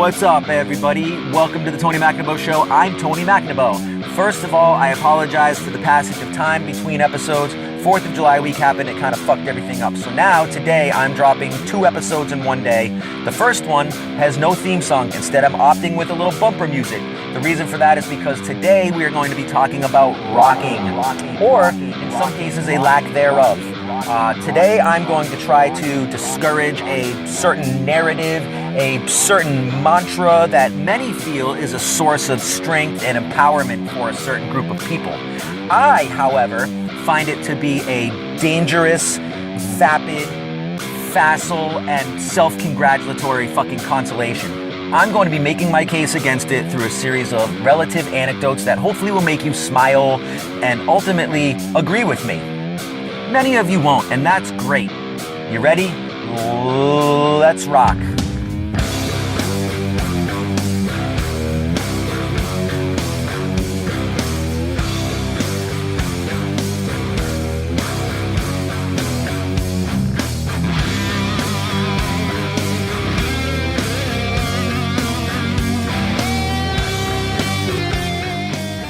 What's up, everybody? Welcome to the Tony McNabeau Show. I'm Tony McNabeau. First of all, I apologize for the passage of time between episodes. 4th of July week happened, it kind of fucked everything up. So now, today, I'm dropping 2 episodes in one day. The first one has no theme song. Instead, I'm opting with a little bumper music. The reason for that is because today we are going to be talking about rocking, or in some cases, a lack thereof. Today, I'm going to try to discourage a certain narrative, a certain mantra that many feel is a source of strength and empowerment for a certain group of people. I, however, find it to be a dangerous, vapid, facile, and self-congratulatory fucking consolation. I'm going to be making my case against it through a series of relative anecdotes that hopefully will make you smile and ultimately agree with me. Many of you won't, and that's great. You ready? Let's rock.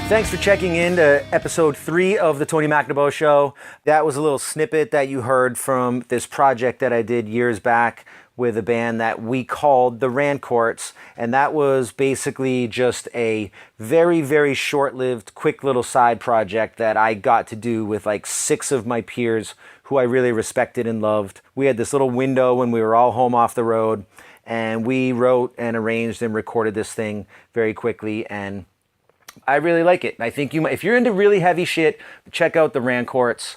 Thanks for checking in to episode 3 of the Tony McNabeau Show. That was a little snippet that you heard from this project that I did years back with a band that we called the Rancourts. And that was basically just a very, very short-lived, quick little side project that I got to do with like 6 of my peers who I really respected and loved. We had this little window when we were all home off the road, and we wrote and arranged and recorded this thing very quickly, and I really like it. I think you might, if you're into really heavy shit, check out the Rancourts.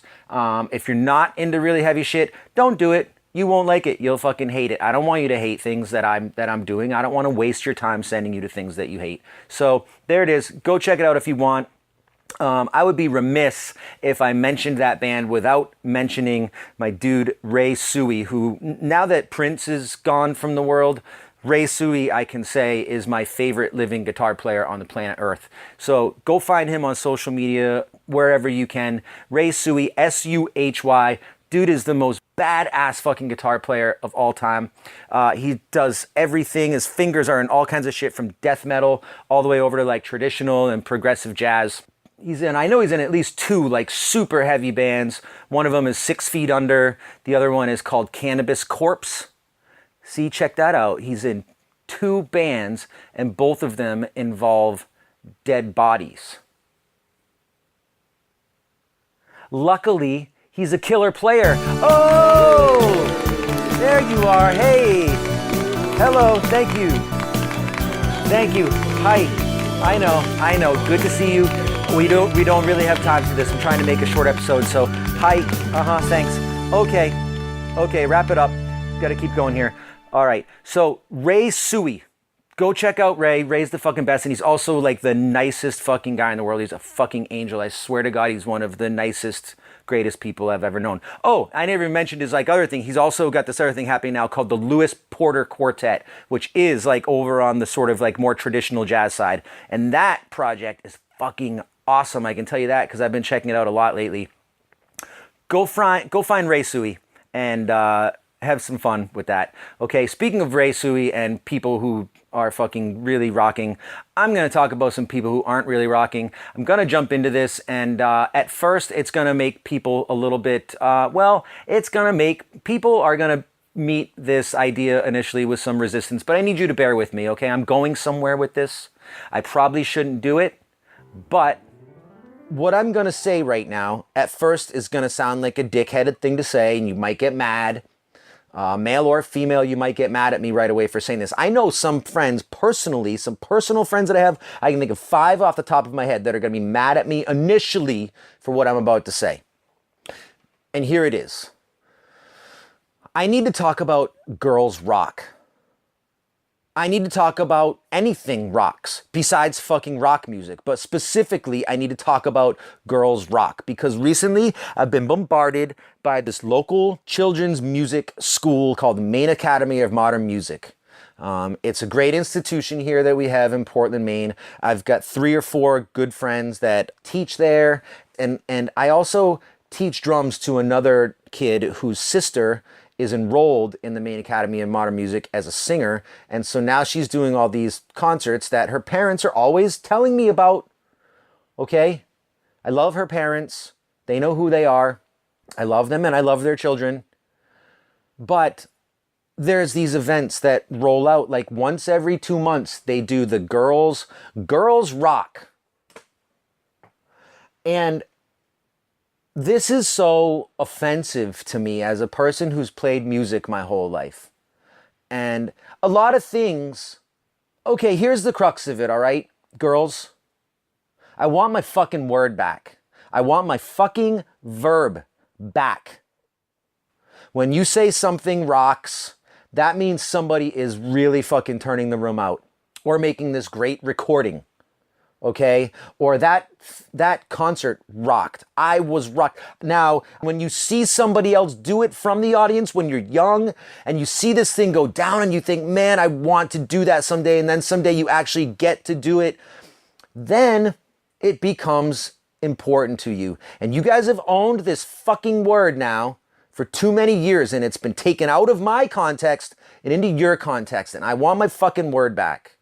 If you're not into really heavy shit, don't do it. You won't like it. You'll fucking hate it. I don't want you to hate things that I'm doing. I don't want to waste your time sending you to things that you hate. So there it is. Go check it out if you want. I would be remiss if I mentioned that band without mentioning my dude Ray Suey, who now that Prince is gone from the world, Ray Suey, I can say, is my favorite living guitar player on the planet Earth. So go find him on social media, wherever you can. Ray Suey, S-U-H-Y. Dude is the most badass fucking guitar player of all time. He does everything. His fingers are in all kinds of shit, from death metal all the way over to like traditional and progressive jazz. I know he's in at least 2 like super heavy bands. One of them is 6 Feet Under. The other one is called Cannabis Corpse. See, check that out. He's in 2 bands, and both of them involve dead bodies. Luckily, he's a killer player. Oh! There you are. Hey! Hello. Thank you. Thank you. Hi. I know. Good to see you. We don't really have time for this. I'm trying to make a short episode, so hi. Thanks. Okay, wrap it up. Got to keep going here. All right, so Ray Suey. Go check out Ray. Ray's the fucking best, and he's also like the nicest fucking guy in the world. He's a fucking angel. I swear to God, he's one of the nicest, greatest people I've ever known. Oh, I never even mentioned his like other thing. He's also got this other thing happening now called the Lewis Porter Quartet, which is like over on the sort of like more traditional jazz side. And that project is fucking awesome. I can tell you that because I've been checking it out a lot lately. Go find Ray Suey and have some fun with that. Okay, speaking of Ray Suey and people who are fucking really rocking, I'm going to talk about some people who aren't really rocking. I'm going to jump into this, and at first it's going to make people a little bit, people are going to meet this idea initially with some resistance, but I need you to bear with me, okay? I'm going somewhere with this. I probably shouldn't do it, but what I'm going to say right now, at first, is going to sound like a dickheaded thing to say, and you might get mad. Male or female, you might get mad at me right away for saying this. I know some friends personally, some personal friends that I have, I can think of 5 off the top of my head that are going to be mad at me initially for what I'm about to say. And here it is. I need to talk about girls rock. I need to talk about anything rocks besides fucking rock music. But specifically, I need to talk about girls rock because recently I've been bombarded by this local children's music school called the Maine Academy of Modern Music. It's a great institution here that we have in Portland, Maine. I've got 3 or 4 good friends that teach there. And I also teach drums to another kid whose sister is enrolled in the Maine Academy of Modern Music as a singer. And so now she's doing all these concerts that her parents are always telling me about. Okay? I love her parents. They know who they are. I love them and I love their children. But there's these events that roll out like once every 2 months. They do the girls rock. And this is so offensive to me as a person who's played music my whole life. And a lot of things, okay, here's the crux of it, all right? Girls, I want my fucking word back. I want my fucking verb back. When you say something rocks, that means somebody is really fucking turning the room out or making this great recording. Okay? Or that concert rocked. I was rocked. Now, when you see somebody else do it from the audience when you're young and you see this thing go down and you think, man, I want to do that someday, and then someday you actually get to do it, then it becomes important to you. And you guys have owned this fucking word now for too many years, and it's been taken out of my context and into your context, and I want my fucking word back.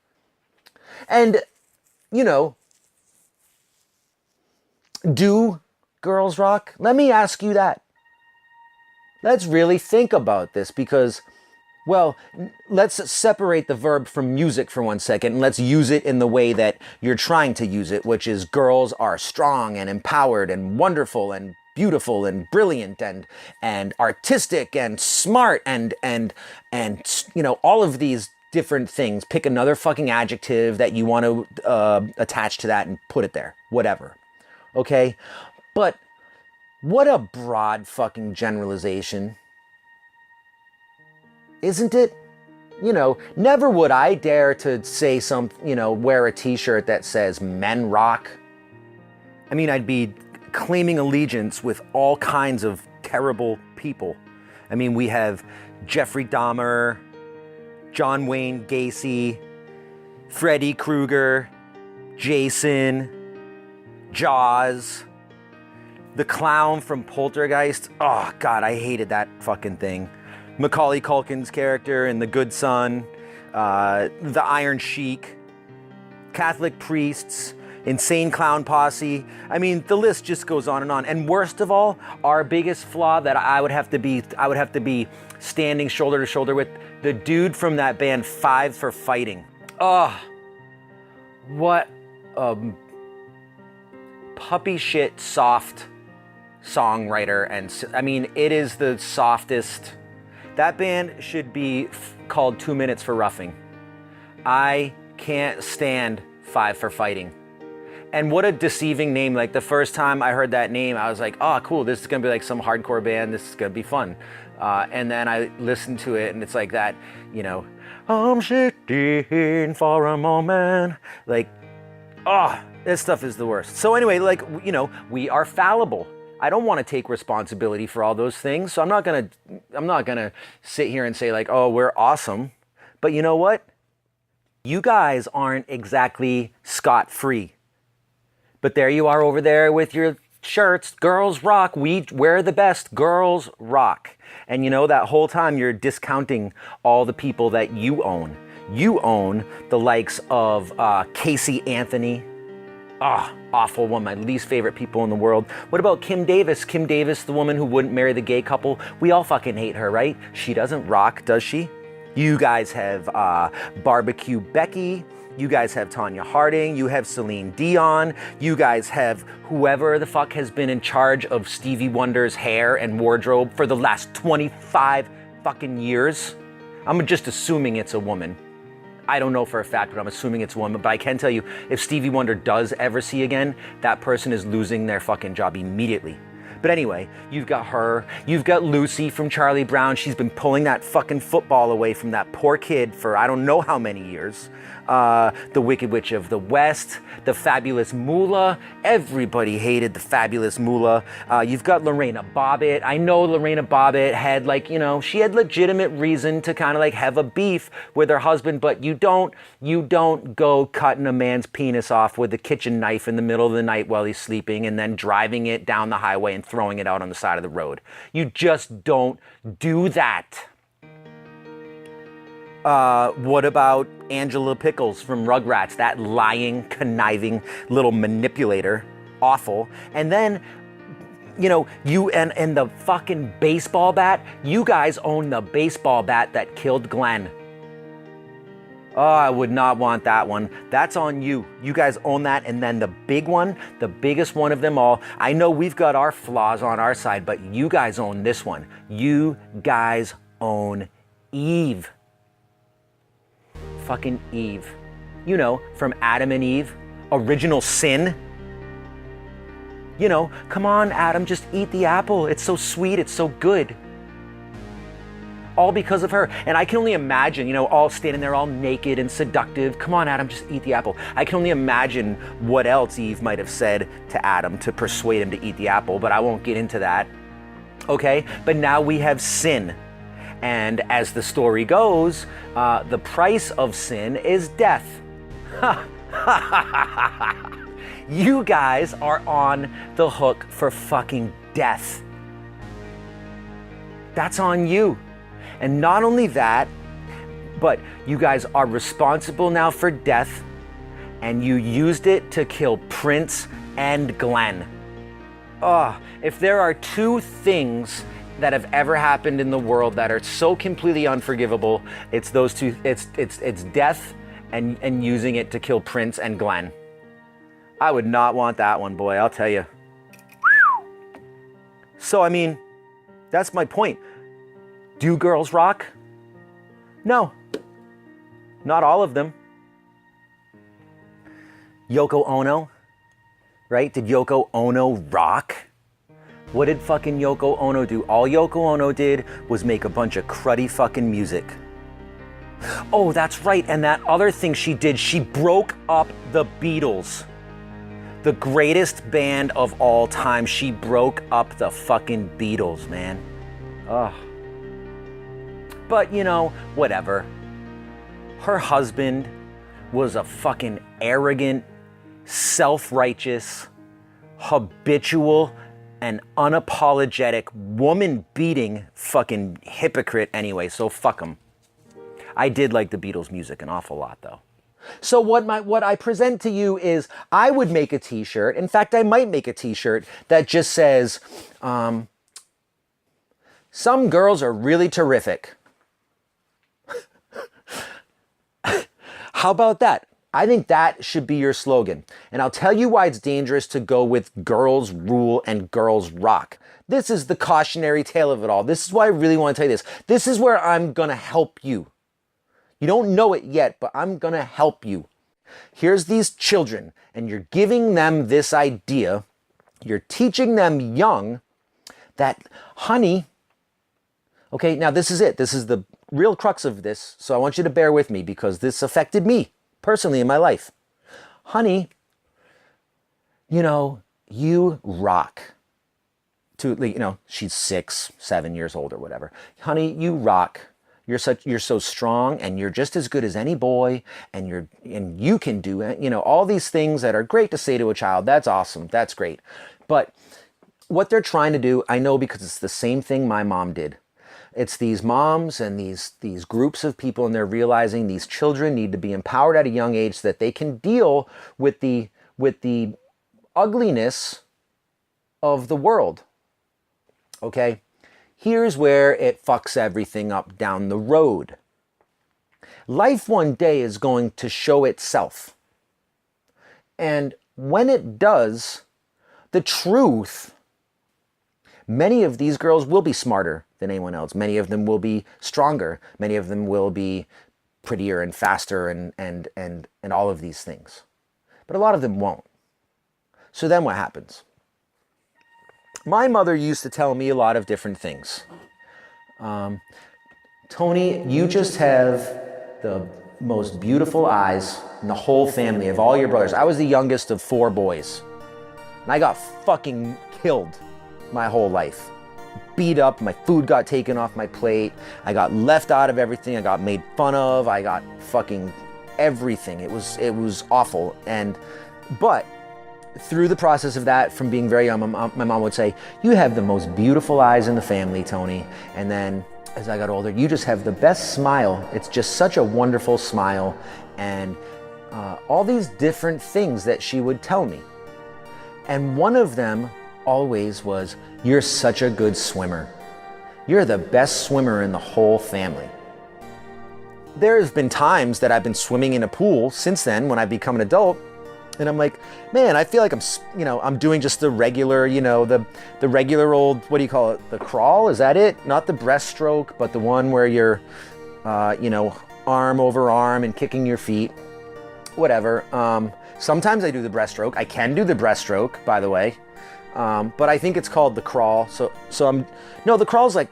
And you know, do girls rock? Let me ask you that. Let's really think about this because, well, let's separate the verb from music for 1 second and let's use it in the way that you're trying to use it, which is girls are strong and empowered and wonderful and beautiful and brilliant and artistic and smart and you know, all of these different things. Pick another fucking adjective that you want to attach to that and put it there. Whatever. Okay? But what a broad fucking generalization. Isn't it? You know, never would I dare to say wear a t-shirt that says men rock. I mean, I'd be claiming allegiance with all kinds of terrible people. I mean, we have Jeffrey Dahmer, John Wayne Gacy, Freddy Krueger, Jason, Jaws, the clown from Poltergeist. Oh, God, I hated that fucking thing. Macaulay Culkin's character in The Good Son, the Iron Sheik, Catholic priests, insane clown posse. I mean, the list just goes on. And worst of all, our biggest flaw that I would have to be standing shoulder to shoulder with, the dude from that band Five for Fighting. Oh, what a puppy shit soft songwriter. And I mean, it is the softest. That band should be called 2 Minutes for Roughing. I can't stand Five for Fighting. And what a deceiving name. Like the first time I heard that name, I was like, oh, cool. This is going to be like some hardcore band. This is going to be fun. And then I listened to it and it's like that, you know, I'm sitting for a moment. Like, oh, this stuff is the worst. So anyway, like, you know, we are fallible. I don't want to take responsibility for all those things. So I'm not going to sit here and say like, oh, we're awesome. But you know what? You guys aren't exactly scot-free. But there you are over there with your shirts. Girls rock. We're the best. Girls rock. And you know, that whole time you're discounting all the people that you own. You own the likes of Casey Anthony. Awful. One of my least favorite people in the world. What about Kim Davis? Kim Davis, the woman who wouldn't marry the gay couple. We all fucking hate her, right? She doesn't rock, does she? You guys have Barbecue Becky. You guys have Tanya Harding. You have Celine Dion. You guys have whoever the fuck has been in charge of Stevie Wonder's hair and wardrobe for the last 25 fucking years. I'm just assuming it's a woman. I don't know for a fact, but I'm assuming it's a woman. But I can tell you, if Stevie Wonder does ever see again, that person is losing their fucking job immediately. But anyway, you've got her. You've got Lucy from Charlie Brown. She's been pulling that fucking football away from that poor kid for I don't know how many years. The Wicked Witch of the West, the Fabulous Moolah. Everybody hated the Fabulous Moolah. You've got Lorena Bobbitt. I know Lorena Bobbitt had she had legitimate reason to kind of like have a beef with her husband, but you don't go cutting a man's penis off with a kitchen knife in the middle of the night while he's sleeping and then driving it down the highway and throwing it out on the side of the road. You just don't do that. What about Angela Pickles from Rugrats? That lying, conniving little manipulator. Awful. And then, you know, you and the fucking baseball bat. You guys own the baseball bat that killed Glenn. Oh, I would not want that one. That's on you. You guys own that. And then the big one, the biggest one of them all. I know we've got our flaws on our side, but you guys own this one. You guys own Eve. Fucking Eve. You know, from Adam and Eve. Original sin. You know, come on, Adam, just eat the apple. It's so sweet. It's so good. All because of her. And I can only imagine, you know, all standing there all naked and seductive. Come on, Adam, just eat the apple. I can only imagine what else Eve might have said to Adam to persuade him to eat the apple, but I won't get into that. Okay, but now we have sin. And as the story goes, the price of sin is death. You guys are on the hook for fucking death. That's on you. And not only that, but you guys are responsible now for death, and you used it to kill Prince and Glenn. If there are two things that have ever happened in the world that are so completely unforgivable, it's those two. It's death and using it to kill Prince and Glenn. I would not want that one, boy, I'll tell you. So, I mean, that's my point. Do girls rock? No. Not all of them. Yoko Ono, right? Did Yoko Ono rock? What did fucking Yoko Ono do? All Yoko Ono did was make a bunch of cruddy fucking music. Oh, that's right. And that other thing she did, she broke up the Beatles. The greatest band of all time. She broke up the fucking Beatles, man. Ugh. But, you know, whatever. Her husband was a fucking arrogant, self-righteous, habitual, and unapologetic woman-beating fucking hypocrite anyway, so fuck him. I did like the Beatles music an awful lot, though. So what I present to you is I would make a t-shirt. In fact, I might make a t-shirt that just says, some girls are really terrific. How about that? I think that should be your slogan. And I'll tell you why it's dangerous to go with girls rule and girls rock. This is the cautionary tale of it all. This is why I really want to tell you this. This is where I'm going to help you. You don't know it yet, but I'm going to help you. Here's these children, and you're giving them this idea. You're teaching them young that, honey, okay, now this is it. This is the real crux of this. So I want you to bear with me because this affected me personally in my life. Honey, you know, you rock. She's 6, 7 years old or whatever. Honey, you rock. You're so strong, and you're just as good as any boy, and you can do it. You know, all these things that are great to say to a child. That's awesome. That's great. But what they're trying to do, I know because it's the same thing my mom did. It's these moms and these groups of people, and they're realizing these children need to be empowered at a young age so that they can deal with the ugliness of the world. Okay? Here's where it fucks everything up down the road. Life one day is going to show itself. And when it does, the truth, many of these girls will be smarter than anyone else. Many of them will be stronger. Many of them will be prettier and faster and all of these things. But a lot of them won't. So then what happens? My mother used to tell me a lot of different things. Tony, you just have the most beautiful eyes in the whole family of all your brothers. I was the youngest of 4 boys. And I got fucking killed my whole life. Beat up, my food got taken off my plate. I got left out of everything. I got made fun of. I got fucking everything. It was awful. But through the process of that, from being very young, my mom would say, "You have the most beautiful eyes in the family, Tony." And then as I got older, "You just have the best smile. It's just such a wonderful smile." And all these different things that she would tell me. And one of them always was, "You're such a good swimmer. You're the best swimmer in the whole family." There's been times that I've been swimming in a pool since then when I've become an adult, and I'm like, man, I feel like I'm doing just the regular, the regular old, what do you call it? The crawl, is that it? Not the breaststroke, but the one where you're, arm over arm and kicking your feet, whatever. Sometimes I do the breaststroke. I can do the breaststroke, by the way. But I think it's called the crawl. The crawl's like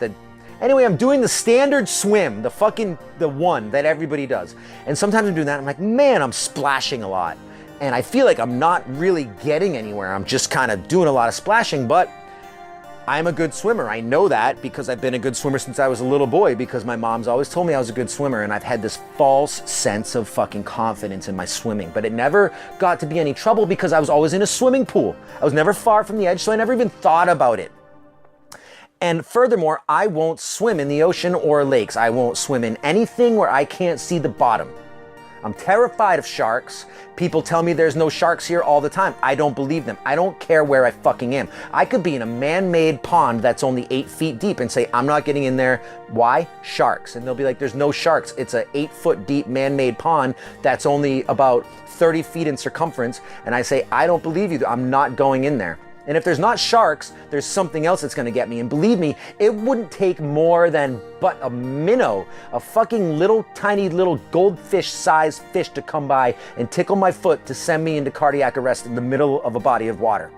anyway, I'm doing the standard swim, the one that everybody does. And sometimes I'm doing that, I'm like, man, I'm splashing a lot. And I feel like I'm not really getting anywhere. I'm just kind of doing a lot of splashing, but I'm a good swimmer. I know that because I've been a good swimmer since I was a little boy, because my mom's always told me I was a good swimmer, and I've had this false sense of fucking confidence in my swimming. But it never got to be any trouble because I was always in a swimming pool. I was never far from the edge, so I never even thought about it. And furthermore, I won't swim in the ocean or lakes. I won't swim in anything where I can't see the bottom. I'm terrified of sharks. People tell me there's no sharks here all the time. I don't believe them. I don't care where I fucking am. I could be in a man-made pond that's only 8 feet deep and say, I'm not getting in there. Why? Sharks. And they'll be like, there's no sharks. It's a 8-foot deep man-made pond that's only about 30 feet in circumference. And I say, I don't believe you. I'm not going in there. And if there's not sharks, there's something else that's gonna get me. And believe me, it wouldn't take more than but a minnow, a fucking little tiny little goldfish-sized fish to come by and tickle my foot to send me into cardiac arrest in the middle of a body of water.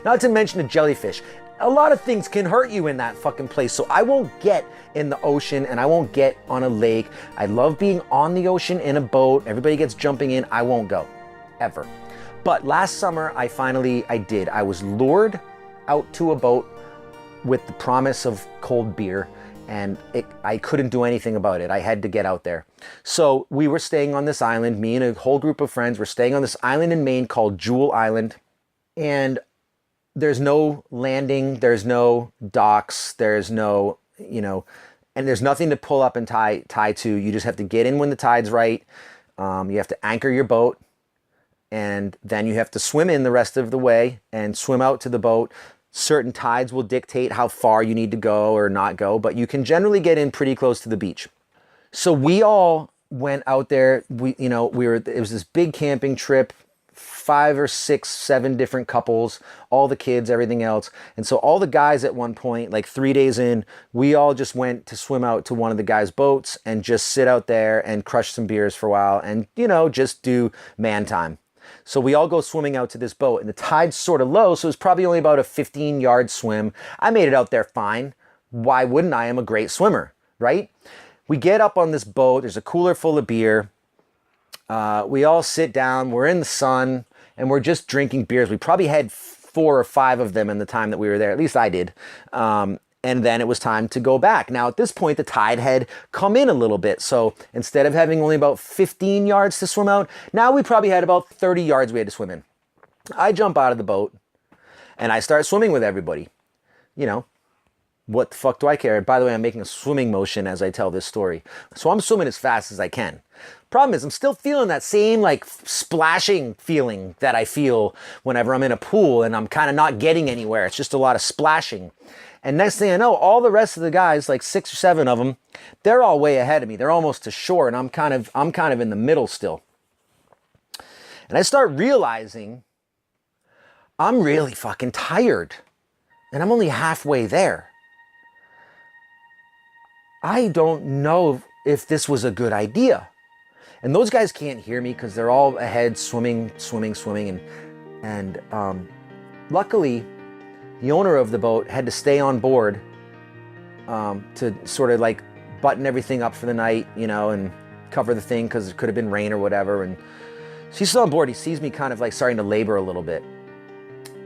Not to mention a jellyfish. A lot of things can hurt you in that fucking place. So I won't get in the ocean and I won't get on a lake. I love being on the ocean in a boat. Everybody gets jumping in. I won't go, ever. But last summer, I did. I was lured out to a boat with the promise of cold beer, and I couldn't do anything about it. I had to get out there. So we were staying on this island. Me and a whole group of friends were staying on this island in Maine called Jewel Island. And there's no landing, there's no docks, there's no, and there's nothing to pull up and tie to. You just have to get in when the tide's right. You have to anchor your boat. And then you have to swim in the rest of the way and swim out to the boat. Certain tides will dictate how far you need to go or not go, but you can generally get in pretty close to the beach. So we all went out there. It was this big camping trip, 5 or 6, 7 different couples, all the kids, everything else. And so all the guys at one point, like 3 days in, we all just went to swim out to one of the guys' boats and just sit out there and crush some beers for a while and, just do man time. So we all go swimming out to this boat, and the tide's sort of low, so it's probably only about a 15-yard swim. I made it out there fine. Why wouldn't I? I'm a great swimmer, right? We get up on this boat. There's a cooler full of beer. We all sit down. We're in the sun, and we're just drinking beers. We probably had 4 or 5 of them in the time that we were there. At least I did. And then it was time to go back. Now, at this point, the tide had come in a little bit. So instead of having only about 15 yards to swim out, now we probably had about 30 yards we had to swim in. I jump out of the boat and I start swimming with everybody. What the fuck do I care? By the way, I'm making a swimming motion as I tell this story. So I'm swimming as fast as I can. Problem is, I'm still feeling that same splashing feeling that I feel whenever I'm in a pool and I'm kind of not getting anywhere. It's just a lot of splashing. And next thing I know, all the rest of the guys, like 6 or 7 of them, they're all way ahead of me. They're almost to shore, and I'm kind of in the middle still. And I start realizing I'm really fucking tired, and I'm only halfway there. I don't know if this was a good idea. And those guys can't hear me because they're all ahead swimming. And luckily, the owner of the boat had to stay on board to sort of button everything up for the night, and cover the thing because it could have been rain or whatever. And she's still on board. He sees me kind of starting to labor a little bit.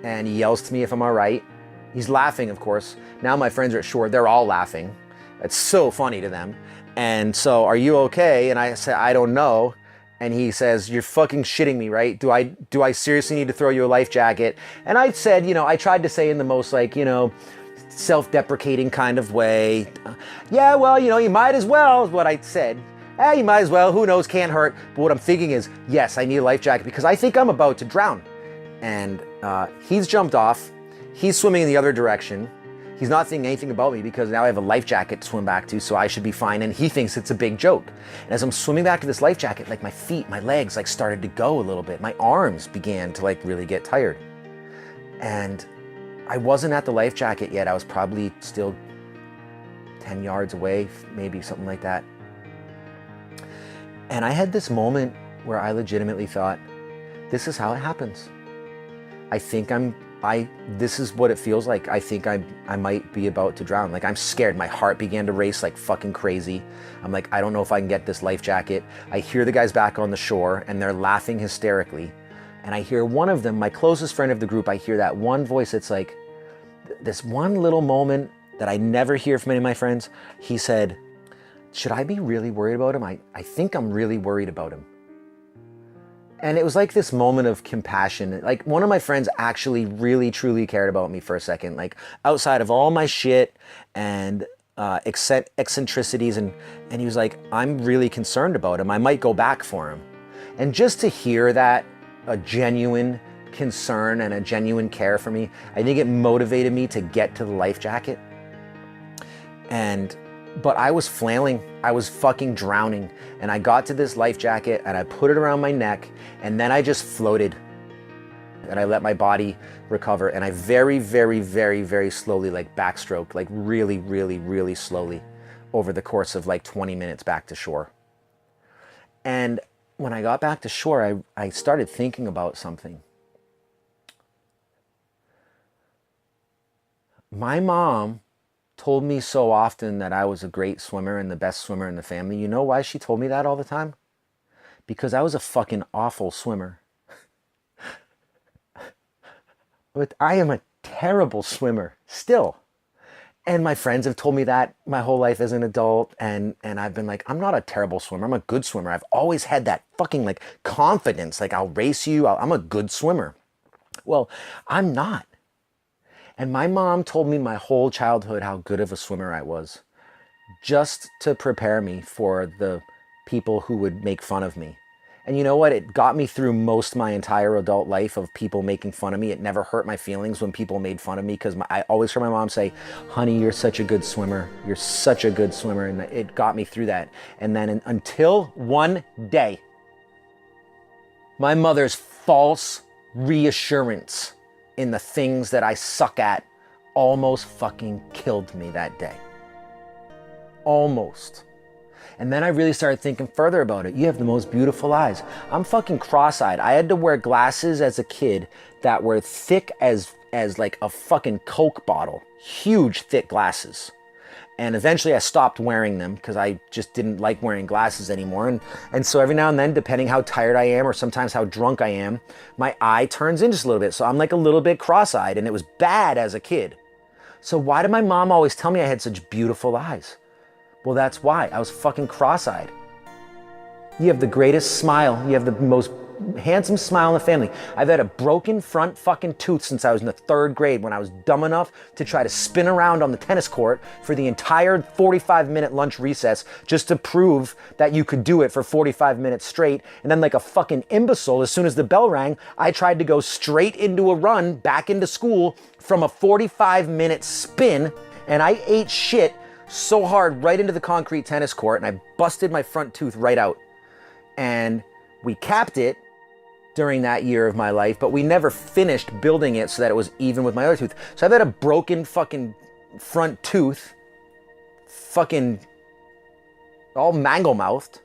And he yells to me if I'm all right. He's laughing, of course. Now my friends are at shore. They're all laughing. It's so funny to them. And so, are you okay? And I say, I don't know. And he says, "You're fucking shitting me, right? Do I seriously need to throw you a life jacket?" And I said, I tried to say in the most like, self-deprecating kind of way. Yeah, well, you might as well, is what I said. Hey, you might as well, who knows, can't hurt. But what I'm thinking is, yes, I need a life jacket because I think I'm about to drown. And he's jumped off. He's swimming in the other direction. He's not thinking anything about me because now I have a life jacket to swim back to, so I should be fine. And he thinks it's a big joke. And as I'm swimming back to this life jacket, like my feet, my legs like started to go a little bit. My arms began to like really get tired. And I wasn't at the life jacket yet. I was probably still 10 yards away, maybe something like that. And I had this moment where I legitimately thought, this is how it happens. I think this is what it feels like. I think I might be about to drown. Like I'm scared. My heart began to race like fucking crazy. I'm like, I don't know if I can get this life jacket. I hear the guys back on the shore and they're laughing hysterically. And I hear one of them, my closest friend of the group, I hear that one voice. It's like this one little moment that I never hear from any of my friends. He said, should I be really worried about him? I think I'm really worried about him. And it was like this moment of compassion. Like one of my friends actually really truly cared about me for a second. Like outside of all my shit and eccentricities. And he was like, I'm really concerned about him. I might go back for him. And just to hear that, a genuine concern and a genuine care for me, I think it motivated me to get to the life jacket. But I was flailing, I was fucking drowning. And I got to this life jacket and I put it around my neck and then I just floated. And I let my body recover and I very, very, very, very slowly like backstroked, like really, really, really slowly over the course of like 20 minutes back to shore. And when I got back to shore, I started thinking about something. My mom told me so often that I was a great swimmer and the best swimmer in the family. You know why she told me that all the time? Because I was a fucking awful swimmer. But I am a terrible swimmer still. And my friends have told me that my whole life as an adult. And I've been like, I'm not a terrible swimmer. I'm a good swimmer. I've always had that fucking like confidence. Like I'll race you. I'm a good swimmer. Well, I'm not. And my mom told me my whole childhood how good of a swimmer I was, just to prepare me for the people who would make fun of me. And you know what? It got me through most my entire adult life of people making fun of me. It never hurt my feelings when people made fun of me because I always heard my mom say, honey, you're such a good swimmer. You're such a good swimmer. And it got me through that. And then until one day, my mother's false reassurance in the things that I suck at almost fucking killed me that day. Almost. And then I really started thinking further about it. You have the most beautiful eyes. I'm fucking cross-eyed. I had to wear glasses as a kid that were thick as like a fucking Coke bottle. Huge, thick glasses. And eventually I stopped wearing them because I just didn't like wearing glasses anymore. And so every now and then, depending how tired I am or sometimes how drunk I am, my eye turns in just a little bit. So I'm like a little bit cross-eyed and it was bad as a kid. So why did my mom always tell me I had such beautiful eyes? Well, that's why. I was fucking cross-eyed. You have the greatest smile. You have the most handsome smile in the family. I've had a broken front fucking tooth since I was in the 3rd grade when I was dumb enough to try to spin around on the tennis court for the entire 45-minute lunch recess just to prove that you could do it for 45 minutes straight. And then like a fucking imbecile, as soon as the bell rang, I tried to go straight into a run back into school from a 45-minute spin, and I ate shit so hard right into the concrete tennis court, and I busted my front tooth right out. And we capped it during that year of my life, but we never finished building it so that it was even with my other tooth. So I've had a broken fucking front tooth, fucking all mangle-mouthed,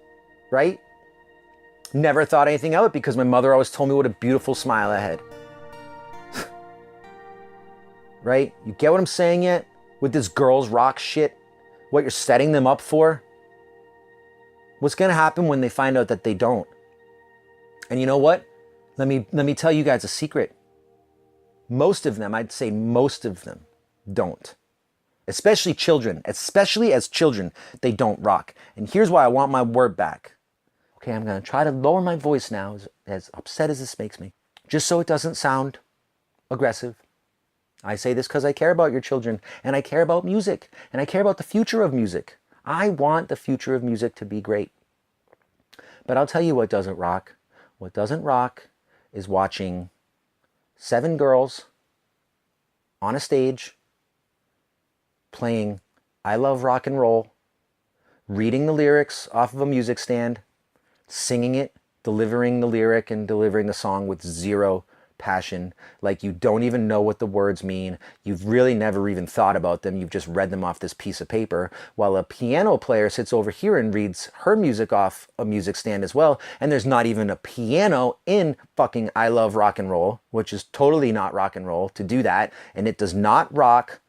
right? Never thought anything of it because my mother always told me what a beautiful smile I had. Right? You get what I'm saying yet? With this girls rock shit, what you're setting them up for? What's gonna happen when they find out that they don't? And you know what? Let me tell you guys a secret. Most of them, I'd say most of them, don't. Especially children. Especially as children, they don't rock. And here's why I want my word back. Okay, I'm going to try to lower my voice now, as upset as this makes me, just so it doesn't sound aggressive. I say this because I care about your children, and I care about music, and I care about the future of music. I want the future of music to be great. But I'll tell you what doesn't rock. What doesn't rock is watching 7 girls on a stage playing I Love Rock and Roll, reading the lyrics off of a music stand, singing it, delivering the lyric and delivering the song with zero passion, like you don't even know what the words mean. You've really never even thought about them. You've just read them off this piece of paper, while a piano player sits over here and reads her music off a music stand as well. And there's not even a piano in fucking I Love Rock and Roll, which is totally not rock and roll to do that. And it does not rock.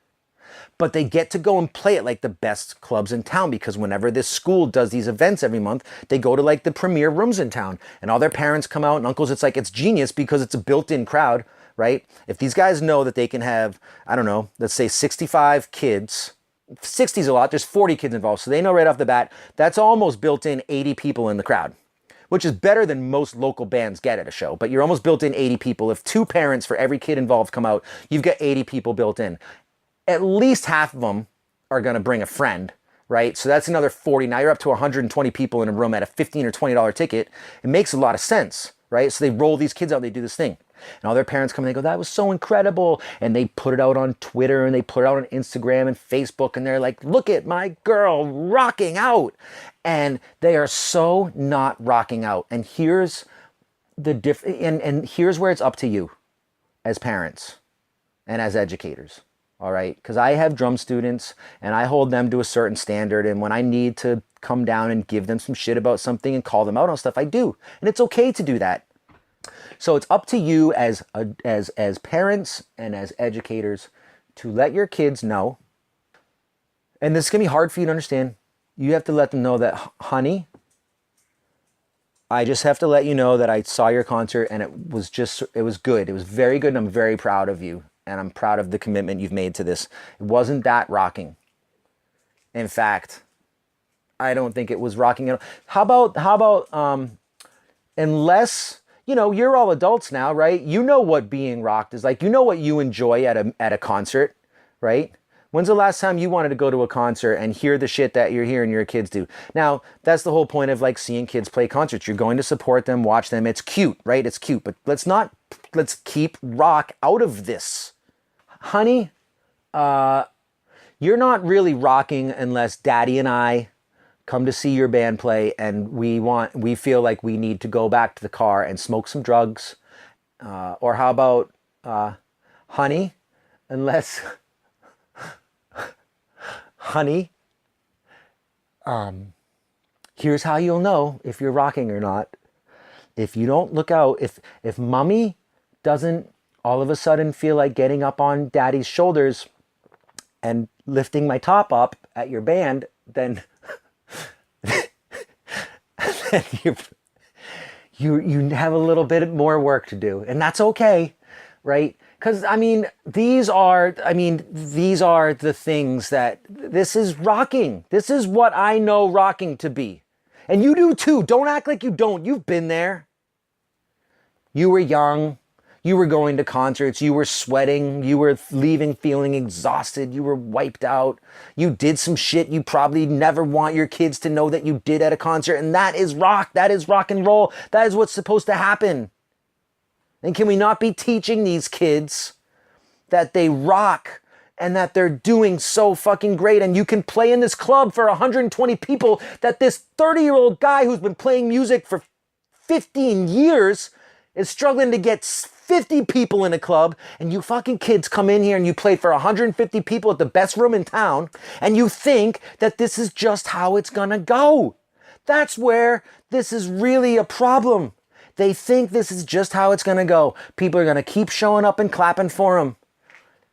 But they get to go and play at like the best clubs in town, because whenever this school does these events every month, they go to like the premier rooms in town, and all their parents come out and uncles. It's like, it's genius because it's a built-in crowd, right? If these guys know that they can have, I don't know, let's say 65 kids, 60 is a lot, there's 40 kids involved. So they know right off the bat, that's almost built in 80 people in the crowd, which is better than most local bands get at a show. But you're almost built in 80 people. If 2 parents for every kid involved come out, you've got 80 people built in. At least half of them are going to bring a friend, right? So that's another 40. Now you're up to 120 people in a room at a $15 or $20 ticket. It makes a lot of sense, right? So they roll these kids out, they do this thing. And all their parents come and they go, that was so incredible. And they put it out on Twitter and they put it out on Instagram and Facebook. And they're like, look at my girl rocking out. And they are so not rocking out. And here's the and here's where it's up to you as parents and as educators. All right, because I have drum students and I hold them to a certain standard. And when I need to come down and give them some shit about something and call them out on stuff, I do. And it's okay to do that. So it's up to you as parents and as educators to let your kids know. And this is going to be hard for you to understand. You have to let them know that, honey, I just have to let you know that I saw your concert and it was good. It was very good. And I'm very proud of you. And I'm proud of the commitment you've made to this. It wasn't that rocking. In fact, I don't think it was rocking at all. How about, unless, you're all adults now, right? You know what being rocked is like. You know what you enjoy at a concert, right? When's the last time you wanted to go to a concert and hear the shit that you're hearing your kids do? Now, that's the whole point of like seeing kids play concerts. You're going to support them, watch them. It's cute, right? It's cute, but let's keep rock out of this. Honey, you're not really rocking unless Daddy and I come to see your band play and we feel like we need to go back to the car and smoke some drugs. Or how about, honey, unless, honey, here's how you'll know if you're rocking or not. If you don't look out, if mommy doesn't all of a sudden feel like getting up on daddy's shoulders and lifting my top up at your band, then, then you have a little bit more work to do. And that's okay, right? Because, these are the things that, this is rocking. This is what I know rocking to be. And you do too. Don't act like you don't. You've been there. You were young. You were going to concerts, you were sweating, you were leaving feeling exhausted, you were wiped out, you did some shit you probably never want your kids to know that you did at a concert, and that is rock and roll, that is what's supposed to happen. And can we not be teaching these kids that they rock and that they're doing so fucking great, and you can play in this club for 120 people, that this 30-year-old guy who's been playing music for 15 years is struggling to get 50 people in a club, and you fucking kids come in here and you play for 150 people at the best room in town, and you think that this is just how it's gonna go. That's where this is really a problem. They think this is just how it's gonna go. People are gonna keep showing up and clapping for them.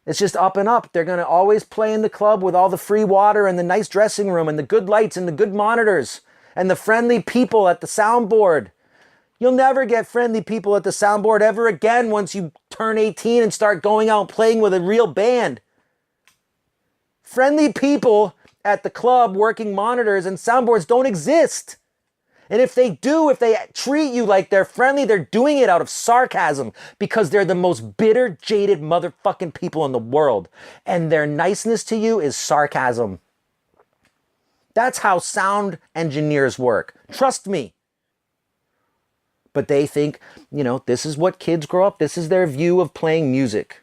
It's just up and up. They're gonna always play in the club with all the free water and the nice dressing room and the good lights and the good monitors and the friendly people at the soundboard. You'll never get friendly people at the soundboard ever again once you turn 18 and start going out and playing with a real band. Friendly people at the club working monitors and soundboards don't exist. And if they do, if they treat you like they're friendly, they're doing it out of sarcasm because they're the most bitter, jaded motherfucking people in the world. And their niceness to you is sarcasm. That's how sound engineers work. Trust me. But they think, this is what kids grow up. This is their view of playing music.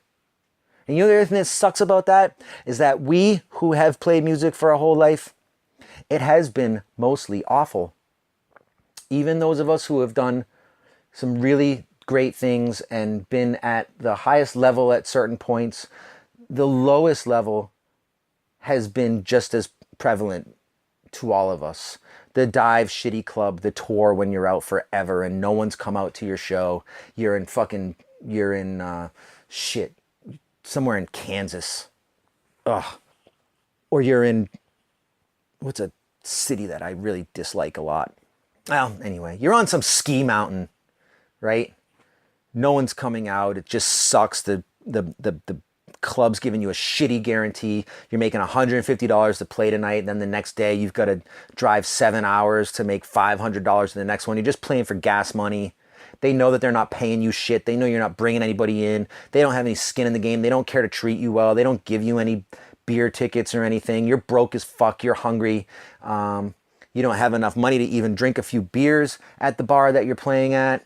And the other thing that sucks about that is that we who have played music for our whole life, it has been mostly awful. Even those of us who have done some really great things and been at the highest level at certain points, the lowest level has been just as prevalent to all of us. The dive shitty club, the tour when you're out forever and no one's come out to your show. You're in somewhere in Kansas. Ugh. Or you're in, what's a city that I really dislike a lot? Well, anyway, you're on some ski mountain, right? No one's coming out. It just sucks. The club's giving you a shitty guarantee. You're making $150 to play tonight. And then the next day you've got to drive 7 hours to make $500 to the next one. You're just playing for gas money. They know that they're not paying you shit. They know you're not bringing anybody in. They don't have any skin in the game. They don't care to treat you well. They don't give you any beer tickets or anything. You're broke as fuck. You're hungry. You don't have enough money to even drink a few beers at the bar that you're playing at.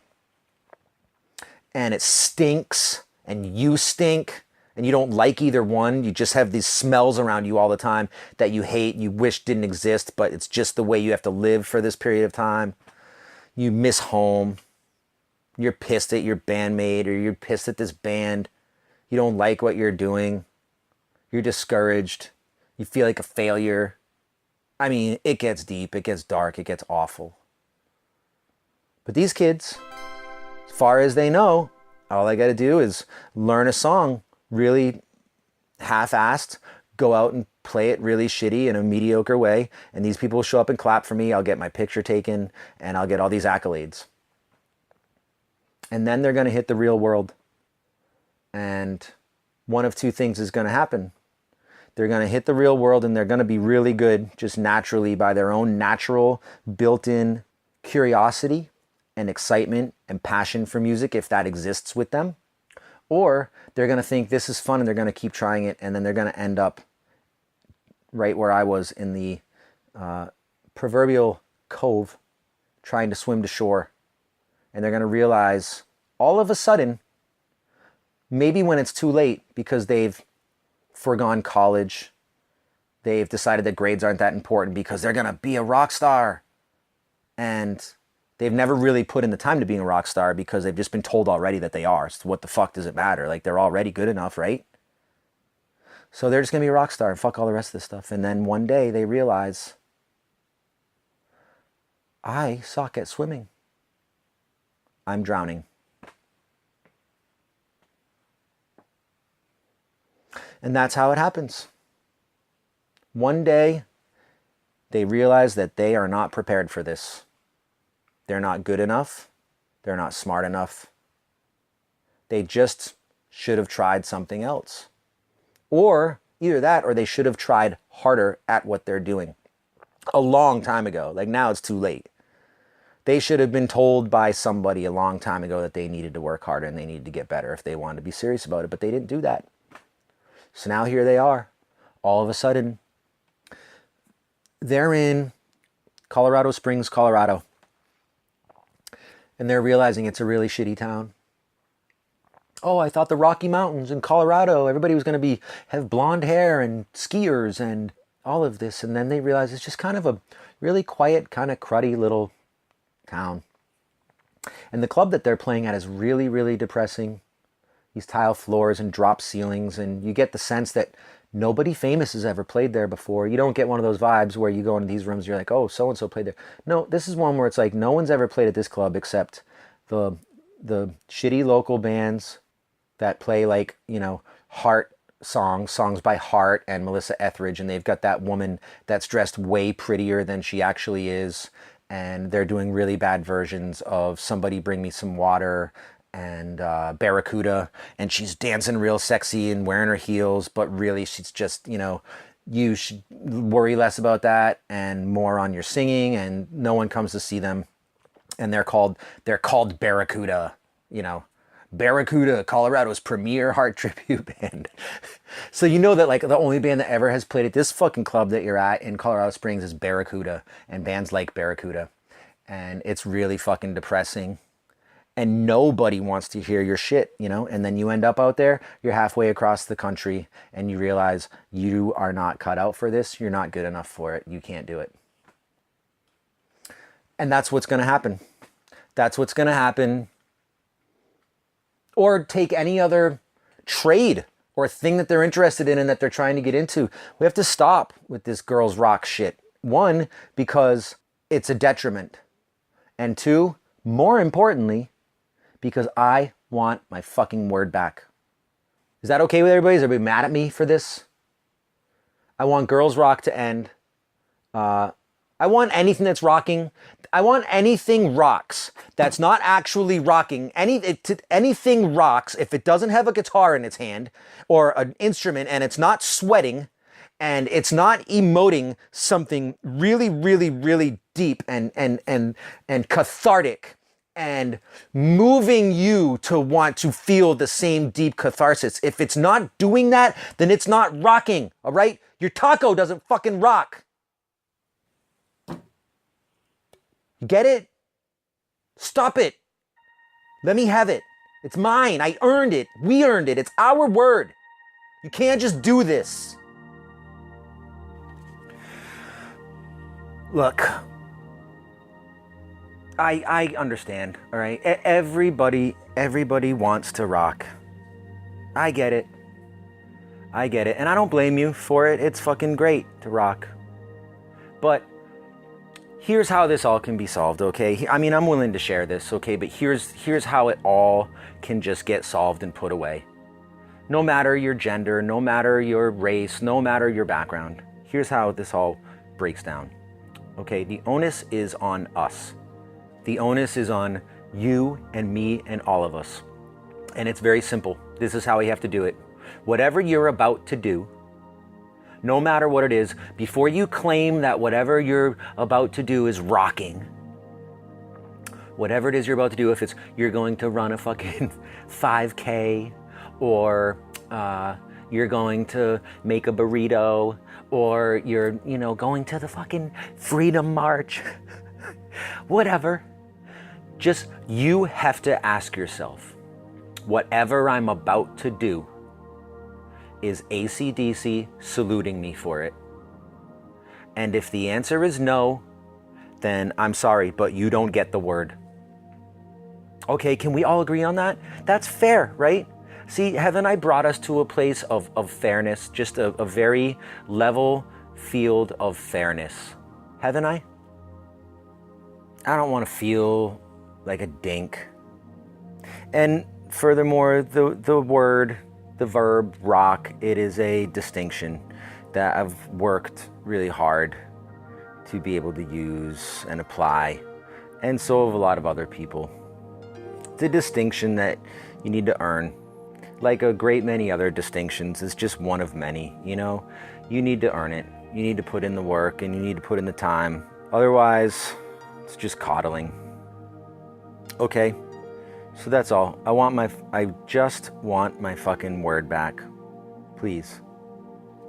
And it stinks and you stink. And you don't like either one. You just have these smells around you all the time that you hate, you wish didn't exist, but it's just the way you have to live for this period of time. You miss home. You're pissed at your bandmate, or you're pissed at this band. You don't like what you're doing. You're discouraged. You feel like a failure. I mean, it gets deep, it gets dark, it gets awful. But these kids, as far as they know, all I got to do is learn a song really half-assed, go out and play it really shitty in a mediocre way, and these people will show up and clap for me. I'll get my picture taken, and I'll get all these accolades. And then they're going to hit the real world. And one of two things is going to happen. They're going to hit the real world, and they're going to be really good just naturally by their own natural built-in curiosity and excitement and passion for music, if that exists with them. Or they're going to think this is fun and they're going to keep trying it, and then they're going to end up right where I was in the proverbial cove trying to swim to shore. And they're going to realize all of a sudden, maybe when it's too late because they've foregone college, they've decided that grades aren't that important because they're going to be a rock star. And they've never really put in the time to being a rock star because they've just been told already that they are. So what the fuck does it matter? Like, they're already good enough, right? So they're just going to be a rock star and fuck all the rest of this stuff. And then one day they realize, I suck at swimming. I'm drowning. And that's how it happens. One day they realize that they are not prepared for this. They're not good enough. They're not smart enough. They just should have tried something else. Or either that, or they should have tried harder at what they're doing a long time ago. Like, now it's too late. They should have been told by somebody a long time ago that they needed to work harder and they needed to get better if they wanted to be serious about it, but they didn't do that. So now here they are. All of a sudden, they're in Colorado Springs, Colorado. And they're realizing it's a really shitty town. Oh, I thought the Rocky Mountains in Colorado, everybody was going to have blonde hair and skiers and all of this. And then they realize it's just kind of a really quiet, kind of cruddy little town. And the club that they're playing at is really, really depressing. These tile floors and drop ceilings. And you get the sense that nobody famous has ever played there before. You don't get one of those vibes where you go into these rooms and you're like, oh, so-and-so played there. No, this is one where it's like no one's ever played at this club except the shitty local bands that play, like, Heart songs by Heart and Melissa Etheridge. And they've got that woman that's dressed way prettier than she actually is. And they're doing really bad versions of Somebody Bring Me Some Water and Barracuda, and she's dancing real sexy and wearing her heels, but really she's just, you should worry less about that and more on your singing, and no one comes to see them. and they're called Barracuda, you know. Barracuda, Colorado's premier heart tribute band. So you know that like the only band that ever has played at this fucking club that you're at in Colorado Springs is Barracuda, and bands like Barracuda. And it's really fucking depressing. And nobody wants to hear your shit, you know? And then you end up out there, you're halfway across the country, and you realize you are not cut out for this. You're not good enough for it. You can't do it. And that's what's going to happen. That's what's going to happen. Or take any other trade or thing that they're interested in and that they're trying to get into. We have to stop with this girls rock shit. One, because it's a detriment. And two, more importantly, because I want my fucking word back. Is that okay with everybody? Is everybody mad at me for this? I want girls rock to end. I want anything that's rocking. I want anything rocks that's not actually rocking. Anything rocks if it doesn't have a guitar in its hand or an instrument and it's not sweating and it's not emoting something really, really, really deep and cathartic and moving you to want to feel the same deep catharsis. If it's not doing that, then it's not rocking, all right? Your taco doesn't fucking rock. Get it? Stop it. Let me have it. It's mine. I earned it. We earned it. It's our word. You can't just do this. Look, I understand, all right? Everybody wants to rock. I get it. And I don't blame you for it. It's fucking great to rock. But here's how this all can be solved, okay? I mean, I'm willing to share this, okay? But here's how it all can just get solved and put away. No matter your gender, no matter your race, no matter your background. Here's how this all breaks down, okay? The onus is on us. The onus is on you and me and all of us. And it's very simple. This is how we have to do it. Whatever you're about to do, no matter what it is, before you claim that whatever you're about to do is rocking, whatever it is you're about to do, if it's you're going to run a fucking 5K or you're going to make a burrito or you're, going to the fucking Freedom March, whatever, just you have to ask yourself, whatever I'm about to do, is AC/DC saluting me for it? And if the answer is no, then I'm sorry, but you don't get the word. Okay, can we all agree on that? That's fair, right? See, haven't I brought us to a place of fairness, just a very level field of fairness? Haven't I? I don't want to feel like a dink. And furthermore, the verb rock, it is a distinction that I've worked really hard to be able to use and apply, and so have a lot of other people. It's a distinction that you need to earn. Like a great many other distinctions, it's just one of many, You need to earn it. You need to put in the work and you need to put in the time. Otherwise, it's just coddling. Okay. So that's all. I just want my fucking word back. Please.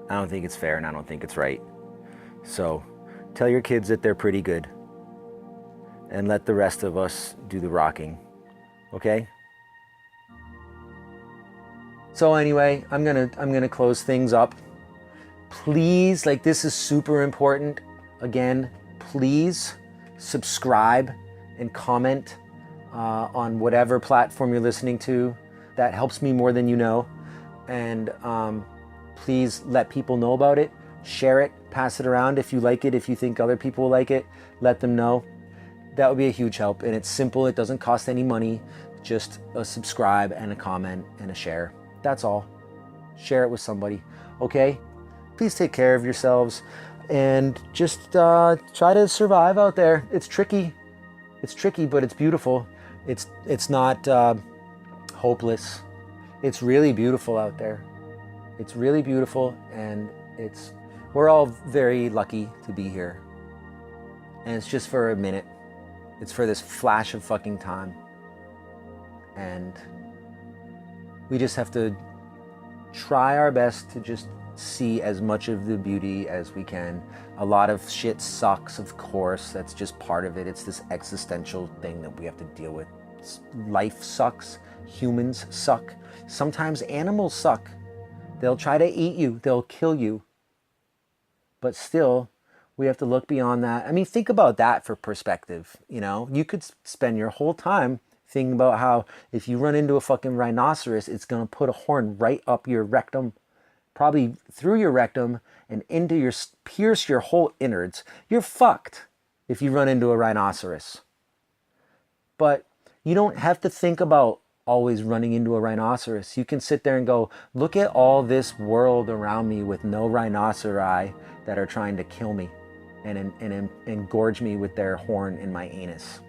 I don't think it's fair and I don't think it's right. So tell your kids that they're pretty good. And let the rest of us do the rocking. Okay? So anyway, I'm gonna close things up. Please, this is super important. Again, please subscribe and comment on whatever platform you're listening to. That helps me more than you know. And please let people know about it. Share it, pass it around if you like it. If you think other people will like it, let them know. That would be a huge help. And it's simple, it doesn't cost any money. Just a subscribe and a comment and a share. That's all. Share it with somebody, okay? Please take care of yourselves and just try to survive out there. It's tricky. It's tricky, but it's beautiful. It's not hopeless. It's really beautiful out there. It's really beautiful, and we're all very lucky to be here. And it's just for a minute. It's for this flash of fucking time. And we just have to try our best to just see as much of the beauty as we can. A lot of shit sucks, of course. That's just part of it. It's this existential thing that we have to deal with. Life sucks. Humans suck. Sometimes animals suck. They'll try to eat you. They'll kill you. But still, we have to look beyond that. I mean, think about that for perspective. You know, you could spend your whole time thinking about how if you run into a fucking rhinoceros, it's going to put a horn right up your rectum, probably through your rectum and into your, pierce your whole innards. You're fucked if you run into a rhinoceros. But you don't have to think about always running into a rhinoceros. You can sit there and go, look at all this world around me with no rhinoceri that are trying to kill me and engorge me with their horn in my anus.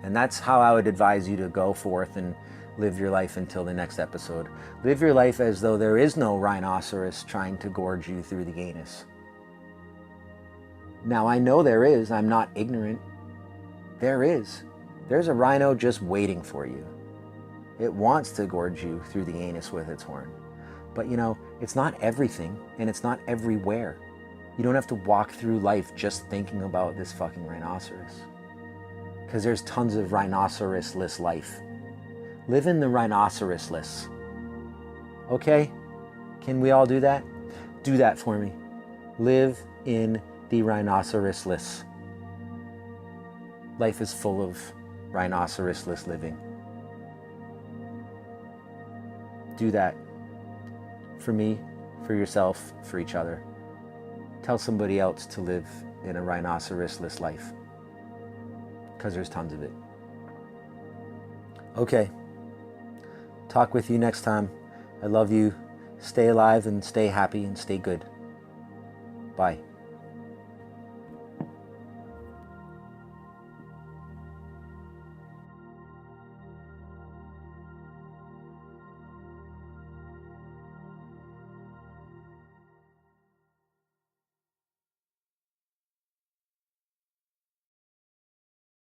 And that's how I would advise you to go forth and live your life until the next episode. Live your life as though there is no rhinoceros trying to gorge you through the anus. Now, I know there is. I'm not ignorant. There is. There's a rhino just waiting for you. It wants to gorge you through the anus with its horn. But you know, it's not everything and it's not everywhere. You don't have to walk through life just thinking about this fucking rhinoceros. Because there's tons of rhinoceros-less life. Live in the rhinoceros-less. Okay? Can we all do that? Do that for me. Live in the rhinoceros-less. Life is full of rhinoceros-less living. Do that. For me, for yourself, for each other. Tell somebody else to live in a rhinoceros-less life. Because there's tons of it. Okay. Talk with you next time. I love you. Stay alive and stay happy and stay good. Bye.